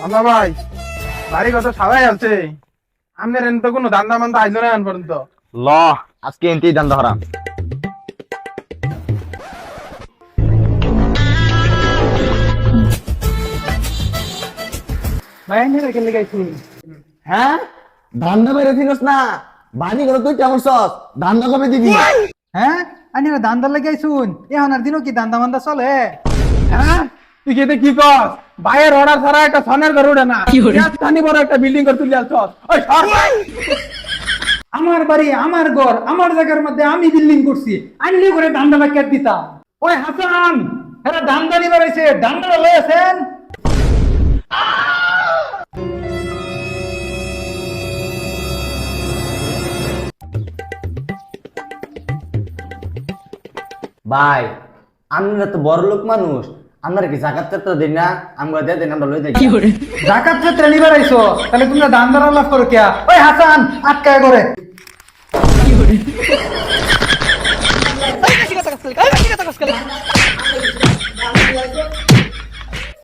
আল্লাহ ভাই, বাড়ি কত সবাই আছে, আমাদের এনে তো কোনো দান্দা মান্দা আইলো না এখন পর্যন্ত। ল আজকে এনতেই দান্দা হারাম। ভাই এনে রেখে লেগাইছি। হ্যাঁ ধান্দা বেড়ে দিনস না, বাড়ি করে তুই কেমন সস ধান্দা কবে দিবি? হ্যাঁ আনি দান্দা লাগাইছুন এখন আর দিনও কি দান্দা মান্দা চলে? হ্যাঁ তুই কেটে কি কর, ভাইয়ের অর্ডার ছাড়া একটা সনের ঘর উঠে না, রাজধানী বড় একটা বিল্ডিং করে তুলে আসছ। ওই সর। আমার বাড়ি আমার ঘর আমার জায়গার মধ্যে আমি বিল্ডিং করছি, আনলি করে দান্দা লাগিয়ে দিতাম। ওই হাসান এরা দান্দা নিবার আইছে, দান্দা লয়েছেন? ভাই আমরা তো বড় লোক মানুষ, আমরা কি জাকাত টাকাত দিই না? আমরা দিয়ে দেন, আমরা লই যাই। জাকাত ক্ষেত্রে নিবার আইছো, তাহলে তোমরা দান্দার লাভ করো কিয়া? ওই হাসান আটকায় করে